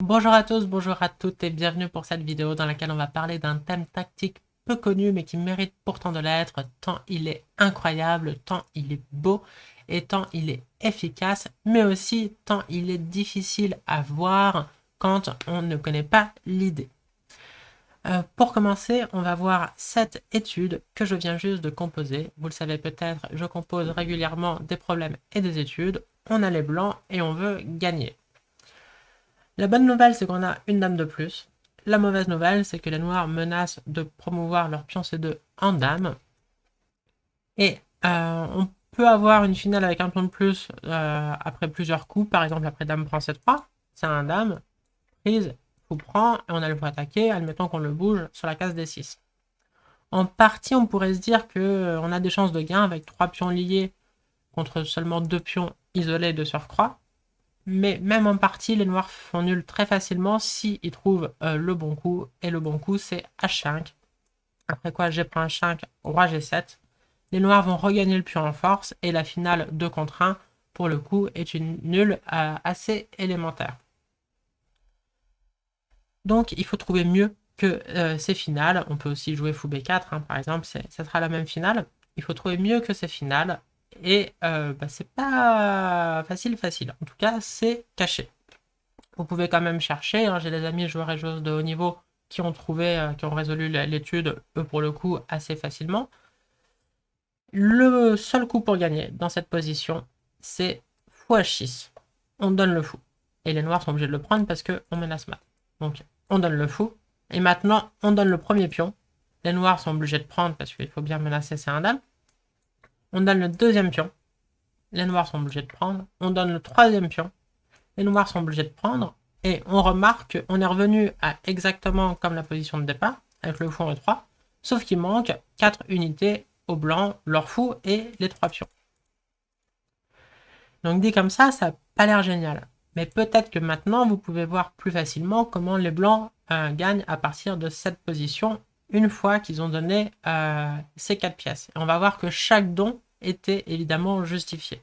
Bonjour à tous, bonjour à toutes et bienvenue pour cette vidéo dans laquelle on va parler d'un thème tactique peu connu mais qui mérite pourtant de l'être tant il est incroyable, tant il est beau et tant il est efficace mais aussi tant il est difficile à voir quand on ne connaît pas l'idée. Pour commencer, on va voir cette étude que je viens juste de composer. Vous le savez peut-être, je compose régulièrement des problèmes et des études. On a les blancs et on veut gagner. La bonne nouvelle, c'est qu'on a une dame de plus. La mauvaise nouvelle, c'est que les noirs menacent de promouvoir leur pion C2 en dame. Et on peut avoir une finale avec un pion de plus après plusieurs coups. Par exemple, après dame prend C3, c'est un dame, prise, fou prend, et on a le point attaquer, admettons qu'on le bouge sur la case D6. En partie, on pourrait se dire qu'on a des chances de gain avec 3 pions liés contre seulement 2 pions isolés de surcroît. Mais même en partie, les noirs font nul très facilement si ils trouvent le bon coup. Et le bon coup, c'est H5. Après quoi, G prend H5, roi G7. Les noirs vont regagner le pion en force. Et la finale 2 contre 1, pour le coup, est une nulle assez élémentaire. Donc, il faut trouver mieux que ces finales. On peut aussi jouer fou B4, hein, par exemple. Ça sera la même finale. Il faut trouver mieux que ces finales. Et c'est pas facile. En tout cas, c'est caché. Vous pouvez quand même chercher, hein. J'ai des amis joueurs et joueuses de haut niveau qui ont trouvé, qui ont résolu l'étude, eux pour le coup, assez facilement. Le seul coup pour gagner dans cette position, c'est fou H6. On donne le fou. Et les noirs sont obligés de le prendre parce qu'on menace mat. Donc on donne le fou. Et maintenant, on donne le premier pion. Les noirs sont obligés de prendre parce qu'il faut bien menacer, c'est un dame. On donne le deuxième pion. Les noirs sont obligés de prendre. On donne le troisième pion. Les noirs sont obligés de prendre. Et on remarque qu'on est revenu à exactement comme la position de départ, avec le fou en E3, sauf qu'il manque 4 unités au blanc, leur fou et les 3 pions. Donc dit comme ça n'a pas l'air génial. Mais peut-être que maintenant, vous pouvez voir plus facilement comment les blancs gagnent à partir de cette position, une fois qu'ils ont donné ces 4 pièces. Et on va voir que chaque don était évidemment justifié.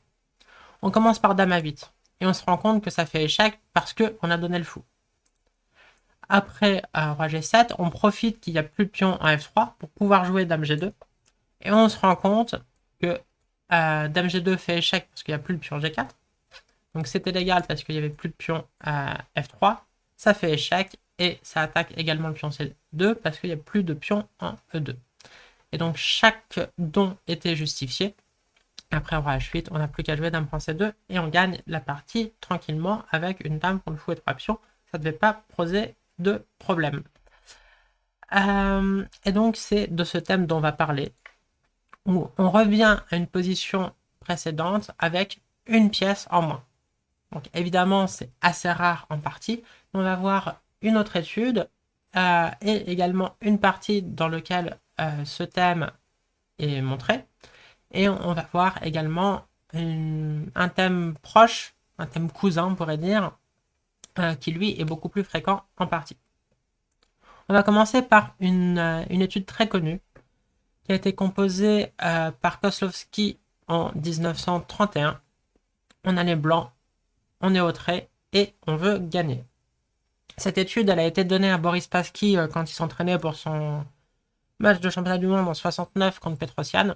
On commence par dame à 8. Et on se rend compte que ça fait échec parce qu'on a donné le fou. Après roi G7, on profite qu'il n'y a plus de pion en F3 pour pouvoir jouer dame G2. Et on se rend compte que dame G2 fait échec parce qu'il n'y a plus le pion G4. Donc c'était légal parce qu'il n'y avait plus de pion à F3. Ça fait échec et ça attaque également le pion C2 parce qu'il n'y a plus de pion en E2. Et donc chaque don était justifié. Après roi H8, on n'a plus qu'à jouer dame prend C2 et on gagne la partie tranquillement avec une dame contre fou et 3 pions. Ça ne devait pas poser de problème. Et donc c'est de ce thème dont on va parler, où on revient à une position précédente avec une pièce en moins. Donc évidemment c'est assez rare en partie. On va voir une autre étude et également une partie dans laquelle ce thème est montré. Et on va voir également un thème proche, un thème cousin on pourrait dire, qui lui est beaucoup plus fréquent en partie. On va commencer par une étude très connue qui a été composée par Kozlowski en 1931. On a les blancs, on est au trait et on veut gagner. Cette étude, elle a été donnée à Boris Spassky quand il s'entraînait pour son match de championnat du monde en 69 contre Petrosian.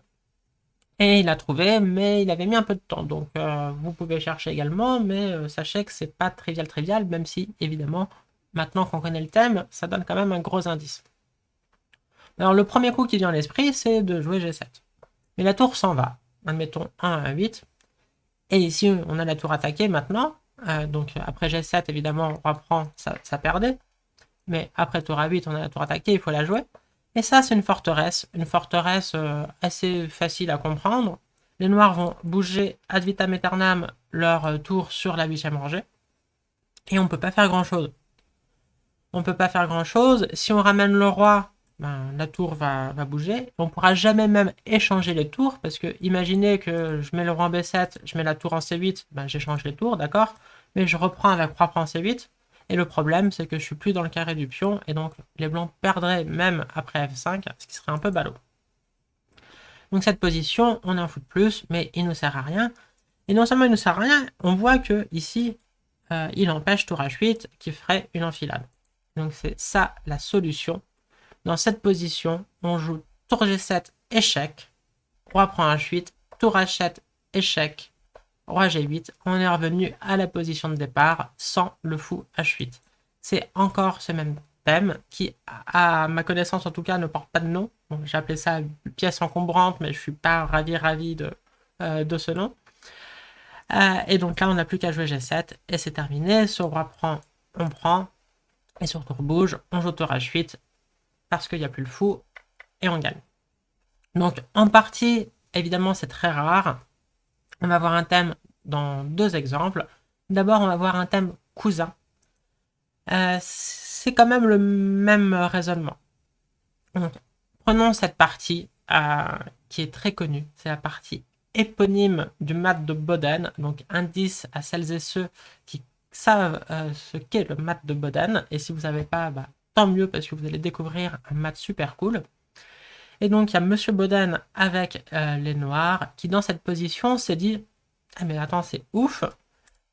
Et il a trouvé, mais il avait mis un peu de temps. Donc vous pouvez chercher également, mais sachez que c'est pas trivial, même si évidemment, maintenant qu'on connaît le thème, ça donne quand même un gros indice. Alors le premier coup qui vient à l'esprit, c'est de jouer G7. Mais la tour s'en va. Admettons 1 à 8. Et ici, on a la tour attaquée maintenant. Donc après G7, évidemment, on reprend, ça perdait. Mais après tour A8, on a la tour attaquée, il faut la jouer. Et ça, c'est une forteresse assez facile à comprendre. Les noirs vont bouger ad vitam aeternam leur tour sur la 8ème rangée. Et on ne peut pas faire grand-chose. On ne peut pas faire grand-chose. Si on ramène le roi, la tour va bouger. On ne pourra jamais même échanger les tours, parce que imaginez que je mets le roi en B7, je mets la tour en C8, j'échange les tours, d'accord. Mais je reprends avec roi prend C8. Et le problème, c'est que je suis plus dans le carré du pion, et donc les blancs perdraient même après F5, ce qui serait un peu ballot. Donc cette position, on est un fou de plus, mais il ne sert à rien. Et non seulement il ne sert à rien, on voit que ici, il empêche tour H8 qui ferait une enfilade. Donc c'est ça la solution. Dans cette position, on joue tour G7, échec, roi prend H8, tour H7, échec, roi G8. On est revenu à la position de départ sans le fou H8. C'est encore ce même thème qui, à ma connaissance en tout cas, ne porte pas de nom. Bon, j'ai appelé ça pièce encombrante, mais je suis pas ravi de ce nom. Et donc là, on n'a plus qu'à jouer G7 et c'est terminé. Sur roi prend, on prend. Et sur tour bouge, on joue tour H8 parce qu'il n'y a plus le fou et on gagne. Donc en partie, évidemment, c'est très rare. On va voir un thème dans deux exemples. D'abord, on va voir un thème cousin. C'est quand même le même raisonnement. Donc, prenons cette partie qui est très connue. C'est la partie éponyme du mat de Boden. Donc indice à celles et ceux qui savent ce qu'est le mat de Boden. Et si vous savez pas, bah, tant mieux parce que vous allez découvrir un mat super cool. Et donc il y a Monsieur Boden avec les noirs qui dans cette position s'est dit ah mais attends c'est ouf,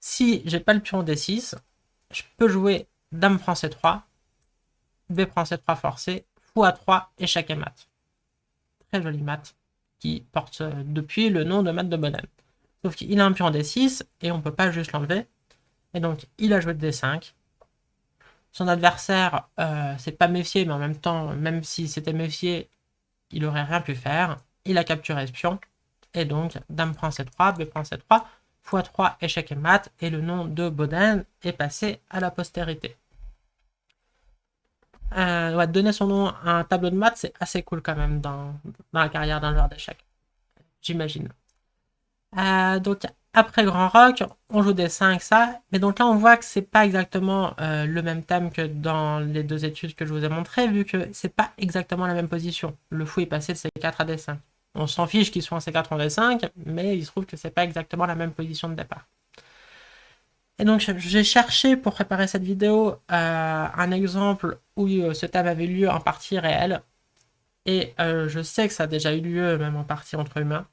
si j'ai pas le pion D6, je peux jouer Dame prend C3, B prend C3 forcé, Fou A3, échec et mat. Très joli mat qui porte depuis le nom de mat de Boden. Sauf qu'il a un pion D6 et on peut pas juste l'enlever. Et donc il a joué de D5. Son adversaire s'est pas méfié, mais en même temps, même s'il s'était méfié, il aurait rien pu faire. Il a capturé ce pion. Et donc, Dame prend C3, B prend C3, x3, échec et mat. Et le nom de Boden est passé à la postérité. Ouais, donner son nom à un tableau de maths, c'est assez cool quand même dans la carrière d'un joueur d'échecs. J'imagine. Donc, après Grand Rock, on joue des 5, ça. Mais donc là, on voit que c'est pas exactement le même thème que dans les deux études que je vous ai montrées, vu que c'est pas exactement la même position. Le fou est passé de C4 à D5. On s'en fiche qu'ils soient en C4 ou en D5, mais il se trouve que c'est pas exactement la même position de départ. Et donc j'ai cherché pour préparer cette vidéo un exemple où ce thème avait lieu en partie réelle. Et je sais que ça a déjà eu lieu même en partie entre humains.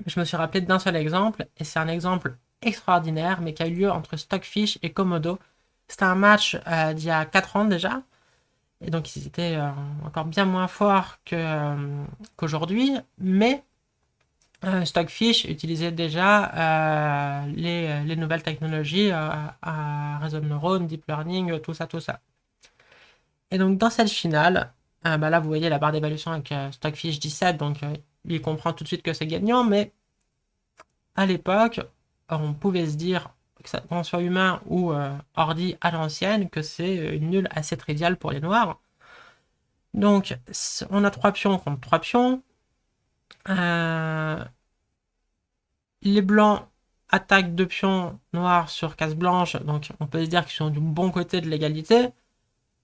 Je me suis rappelé d'un seul exemple, et c'est un exemple extraordinaire, mais qui a eu lieu entre Stockfish et Komodo. C'était un match d'il y a 4 ans déjà, et donc ils étaient encore bien moins forts qu'aujourd'hui, mais Stockfish utilisait déjà les nouvelles technologies à réseau de neurones, deep learning, tout ça, tout ça. Et donc dans cette finale, bah là vous voyez la barre d'évaluation avec Stockfish 17, donc il comprend tout de suite que c'est gagnant, mais à l'époque, on pouvait se dire, qu'on soit humain ou ordi à l'ancienne, que c'est une nulle assez triviale pour les noirs. Donc, on a 3 pions contre 3 pions. Les blancs attaquent 2 pions noirs sur case blanche, donc on peut se dire qu'ils sont du bon côté de l'égalité.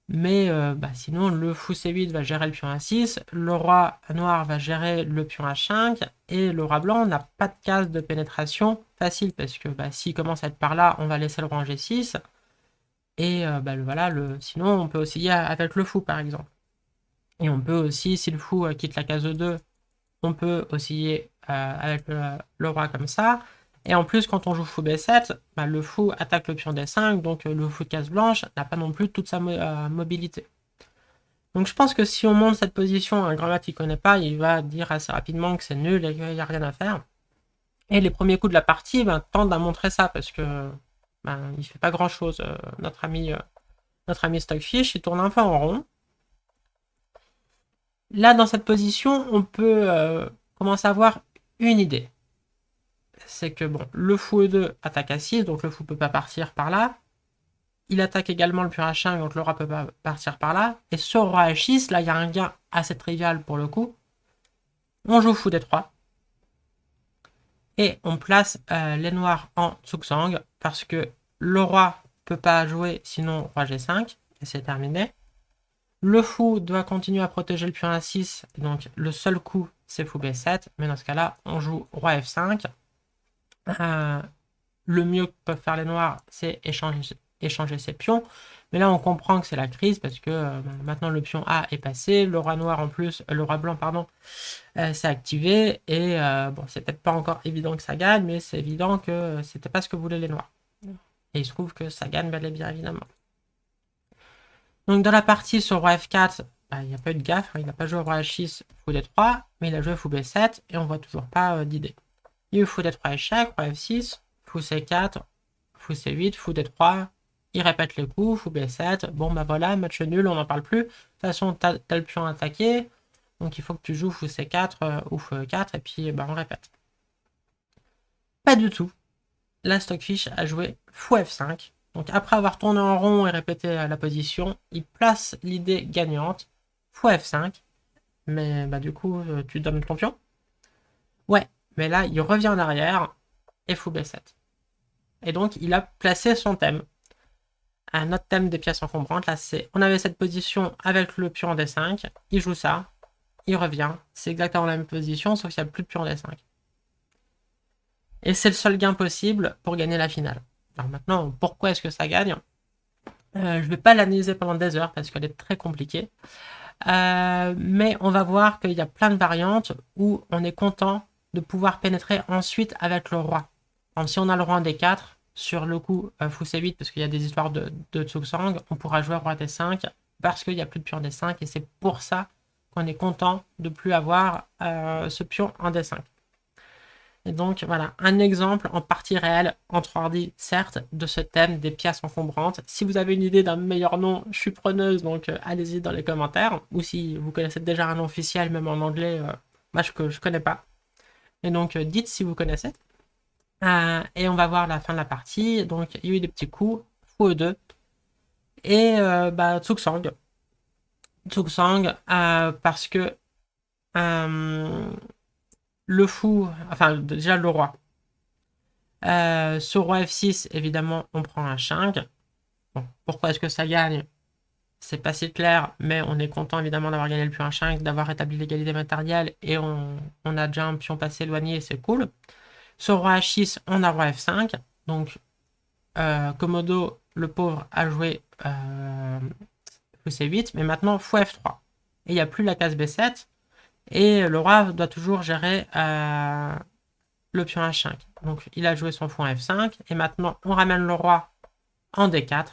Mais bah, sinon, le fou C8 va gérer le pion A6, le roi noir va gérer le pion H5, et le roi blanc n'a pas de case de pénétration facile, parce que bah, s'il commence à être par là, on va laisser le roi en G6, et bah, voilà, sinon on peut osciller avec le fou par exemple. Et on peut aussi, si le fou quitte la case E2, on peut osciller avec le roi comme ça. Et en plus, quand on joue fou B7, bah, le fou attaque le pion D5, donc le fou de case blanche n'a pas non plus toute sa mobilité. Donc je pense que si on monte cette position à un grand maître qui ne connaît pas, il va dire assez rapidement que c'est nul et qu'il n'y a rien à faire. Et les premiers coups de la partie tendent à montrer ça, parce que il fait pas grand chose. Notre ami Stockfish, il tourne un peu en rond. Là, dans cette position, on peut commencer à avoir une idée. C'est que bon, le fou E2 attaque à 6, donc le fou peut pas partir par là. Il attaque également le pion H5, donc le roi peut pas partir par là. Et sur roi H6, là, il y a un gain assez trivial pour le coup. On joue fou D3. Et on place les noirs en Zugzwang, parce que le roi peut pas jouer, sinon roi G5, et c'est terminé. Le fou doit continuer à protéger le pion A6, donc le seul coup, c'est fou B7, mais dans ce cas-là, on joue roi F5. Le mieux que peuvent faire les noirs, c'est échanger ses pions. Mais là, on comprend que c'est la crise, parce que maintenant le pion A est passé, le roi noir en plus, le roi blanc, pardon, s'est activé. Et bon, c'est peut-être pas encore évident que ça gagne, mais c'est évident que c'était pas ce que voulaient les noirs. Et il se trouve que ça gagne bel et bien, évidemment. Donc dans la partie sur roi F4, il n'y a pas eu de gaffe, hein, il n'a pas joué roi H6, fou D3, mais il a joué fou B7, et on voit toujours pas d'idée. Il y a eu fou D3 échec, roi F6, fou C4, fou C8, fou D3, il répète les coups, fou B7, bon bah voilà, match nul, on n'en parle plus. De toute façon, t'as le pion attaqué, donc il faut que tu joues fou C4 ou fou E4, et puis bah, on répète. Pas du tout. La Stockfish a joué fou F5. Donc après avoir tourné en rond et répété la position, il place l'idée gagnante, fou F5. Mais bah du coup, tu donnes ton pion. Ouais, mais là, il revient en arrière et fou B7. Et donc, il a placé son thème. Un autre thème des pièces encombrantes, là, c'est on avait cette position avec le pion D5, il joue ça, il revient. C'est exactement la même position, sauf qu'il n'y a plus de pion D5. Et c'est le seul gain possible pour gagner la finale. Alors maintenant, pourquoi est-ce que ça gagne? Je ne vais pas l'analyser pendant des heures parce qu'elle est très compliquée. Mais on va voir qu'il y a plein de variantes où on est content de pouvoir pénétrer ensuite avec le roi. Donc, si on a le roi en D4, sur le coup fou C8, parce qu'il y a des histoires de Tsuksang, on pourra jouer roi D5 parce qu'il n'y a plus de pion D5 et c'est pour ça qu'on est content de plus avoir ce pion en D5. Et donc voilà, un exemple en partie réelle, en 3D certes, de ce thème des pièces encombrantes. Si vous avez une idée d'un meilleur nom, je suis preneuse, donc allez-y dans les commentaires. Ou si vous connaissez déjà un nom officiel, même en anglais, moi je connais pas. Et donc dites si vous connaissez. Et on va voir la fin de la partie. Donc il y a eu des petits coups, fou E2. Et Tsuksang. Tsuksang, parce que le fou, enfin déjà le roi. Sur roi F6, évidemment, on prend un 5. Bon, pourquoi est-ce que ça gagne? C'est pas si clair, mais on est content évidemment d'avoir gagné le pion H5, d'avoir établi l'égalité matérielle et on a déjà un pion passé éloigné, c'est cool. Sur roi H6, on a roi F5. Donc, Komodo, le pauvre, a joué fou C8, mais maintenant fou F3. Et il n'y a plus la case B7. Et le roi doit toujours gérer le pion H5. Donc il a joué son fou en F5. Et maintenant, on ramène le roi en D4.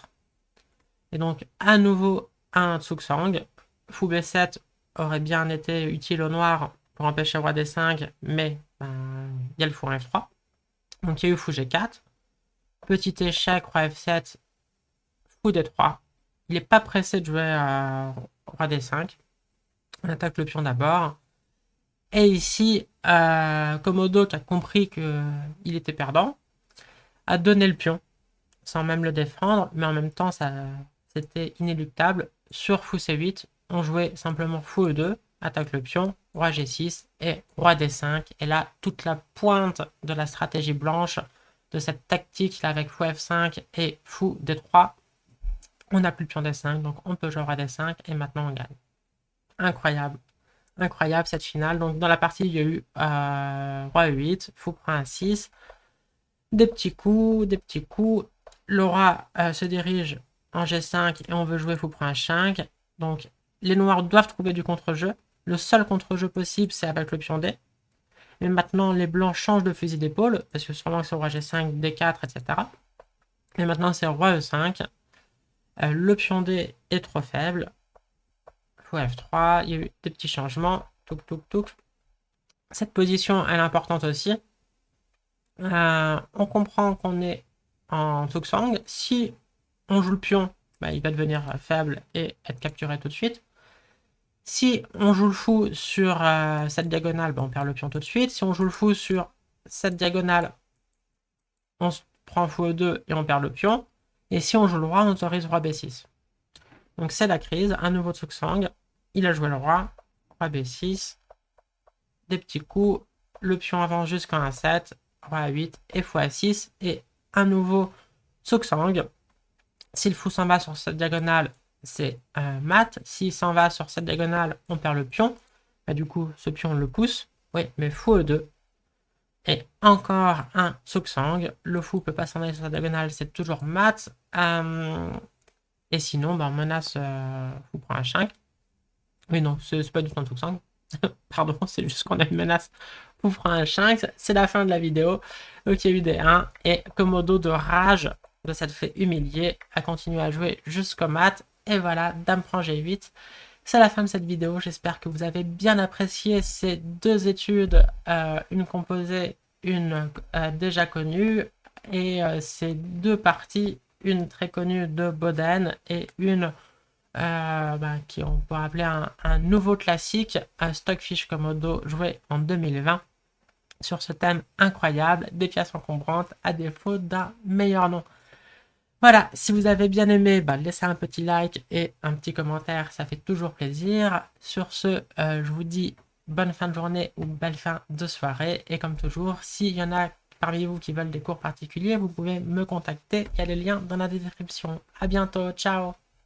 Et donc, à nouveau, un Tsuksang. Fou B7 aurait bien été utile au noir pour empêcher le roi D5. Mais il y a le fou en F3. Donc il y a eu fou G4. Petit échec, roi F7. Fou D3. Il n'est pas pressé de jouer roi D5. On attaque le pion d'abord. Et ici, Komodo, qui a compris qu'il était perdant, a donné le pion, sans même le défendre, mais en même temps, c'était inéluctable. Sur fou C8, on jouait simplement fou E2, attaque le pion, roi G6 et roi D5. Et là, toute la pointe de la stratégie blanche, de cette tactique là avec fou F5 et fou D3, on n'a plus le pion D5, donc on peut jouer roi D5 et maintenant on gagne. Incroyable. Incroyable cette finale. Donc dans la partie, il y a eu roi E8, fou prend A6, des petits coups, des petits coups. Le roi se dirige en G5 et on veut jouer fou prend H5. Donc les noirs doivent trouver du contre-jeu. Le seul contre-jeu possible, c'est avec le pion D. Mais maintenant, les blancs changent de fusil d'épaule, parce que sûrement que c'est roi G5, D4, etc. Et maintenant, c'est roi E5. Le pion D est trop faible. Fou F3, il y a eu des petits changements. Touk, touk, touk. Cette position, elle est importante aussi. On comprend qu'on est en Tsuksang. Si on joue le pion, il va devenir faible et être capturé tout de suite. Si on joue le fou sur cette diagonale, on perd le pion tout de suite. Si on joue le fou sur cette diagonale, on se prend fou E2 et on perd le pion. Et si on joue le roi, on autorise roi B6. Donc c'est la crise. Un nouveau Tsuksang. Il a joué le roi. Roi B6. Des petits coups. Le pion avance jusqu'à A7. Roi A8 et fou A6. Et un nouveau Tsuksang. Si le fou s'en va sur cette diagonale, c'est mat. S'il s'en va sur cette diagonale, on perd le pion. Et du coup, ce pion, on le pousse. Oui, mais fou E2. Et encore un Tsuksang. Le fou peut pas s'en aller sur la diagonale, c'est toujours mat. Et sinon, on menace fou prend H5. Oui, non, c'est pas du tout un Tsuksang. Pardon, c'est juste qu'on a une menace. Fou prend H5. C'est la fin de la vidéo. Donc il y a eu des 1 et Komodo de rage de s'être fait humilier, a continué à jouer jusqu'au mat. Et voilà, dame prend G8. C'est la fin de cette vidéo. J'espère que vous avez bien apprécié ces deux études, une composée, une déjà connue, et ces deux parties, une très connue de Boden et une qui on peut appeler un nouveau classique, un Stockfish Komodo joué en 2020 sur ce thème incroyable, des pièces encombrantes à défaut d'un meilleur nom. Voilà, si vous avez bien aimé, laissez un petit like et un petit commentaire, ça fait toujours plaisir. Sur ce, je vous dis bonne fin de journée ou belle fin de soirée. Et comme toujours, s'il y en a parmi vous qui veulent des cours particuliers, vous pouvez me contacter. Il y a les liens dans la description. À bientôt, ciao!